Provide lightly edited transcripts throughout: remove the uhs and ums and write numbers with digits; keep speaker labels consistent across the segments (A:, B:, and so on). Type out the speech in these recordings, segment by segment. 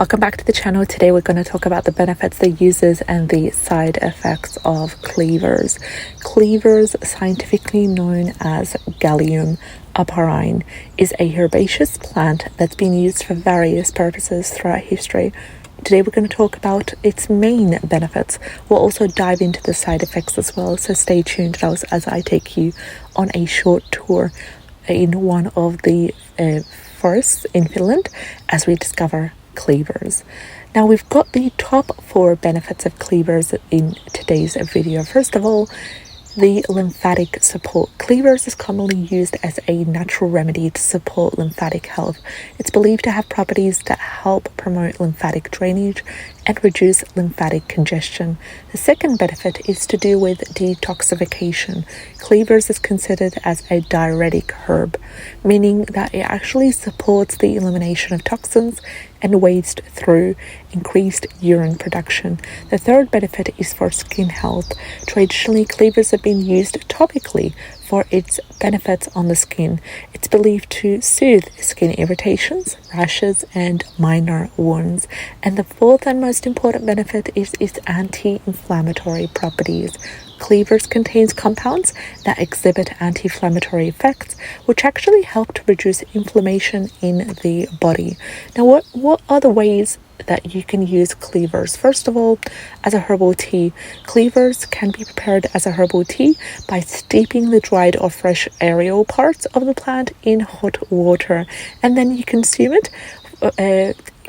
A: Welcome back to the channel. Today we're going to talk about the benefits, the uses and the side effects of cleavers. Cleavers, scientifically known as galium aparine, is a herbaceous plant that's been used for various purposes throughout history. Today we're going to talk about its main benefits. We'll also dive into the side effects as well, so stay tuned as I take you on a short tour in one of the forests in Finland as we discover cleavers. Now we've got the top 4 benefits of cleavers in today's video. First of all, the lymphatic support. Cleavers is commonly used as a natural remedy to support lymphatic health. It's believed to have properties that help promote lymphatic drainage and reduce lymphatic congestion. The second benefit is to do with detoxification. Cleavers is considered as a diuretic herb, meaning that it actually supports the elimination of toxins and waste through increased urine production. The third benefit is for skin health. Traditionally, cleavers have been used topically for its benefits on the skin. It's believed to soothe skin irritations, rashes, and minor wounds. And the fourth and most important benefit is its anti-inflammatory properties. Cleavers contains compounds that exhibit anti-inflammatory effects, which actually help to reduce inflammation in the body. Now, what are the ways that you can use cleavers? First of all, as a herbal tea. Cleavers can be prepared as a herbal tea by steeping the dried or fresh aerial parts of the plant in hot water, and then you consume it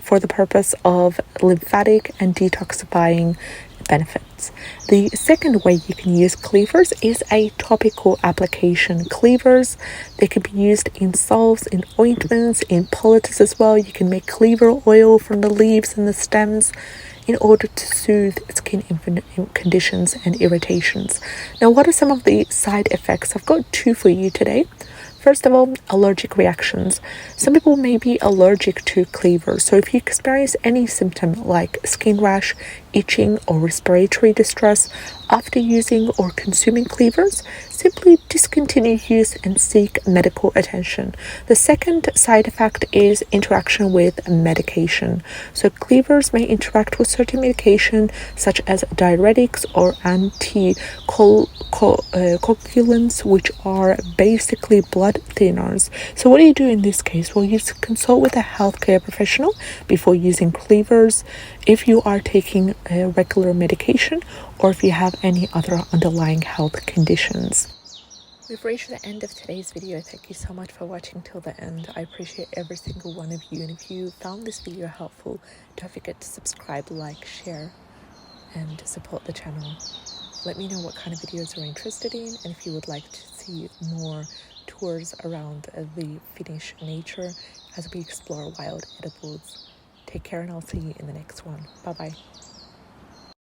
A: for the purpose of lymphatic and detoxifying benefits. The second way you can use cleavers is a topical application. Cleavers, they can be used in salves, in ointments, in poultices as well. You can make cleaver oil from the leaves and the stems in order to soothe skin conditions and irritations. Now, what are some of the side effects? I've got 2 for you today. First of all, allergic reactions. Some people may be allergic to cleavers, so if you experience any symptom like skin rash, itching, or respiratory distress after using or consuming cleavers, simply discontinue use and seek medical attention. The second side effect is interaction with medication. So cleavers may interact with certain medication such as diuretics or anticoagulants, which are basically blood thinners. So what do you do in this case? Well, you consult with a healthcare professional before using cleavers if you are taking regular medication or if you have any other underlying health conditions. We've reached the end of today's video. Thank you so much for watching till the end. I appreciate every single one of you, and if you found this video helpful, don't forget to subscribe, like, share, and support the channel. Let me know what kind of videos you're interested in, and if you would like to see more tours around the Finnish nature as we explore wild edibles. Take care, and I'll see you in the next one. Bye bye.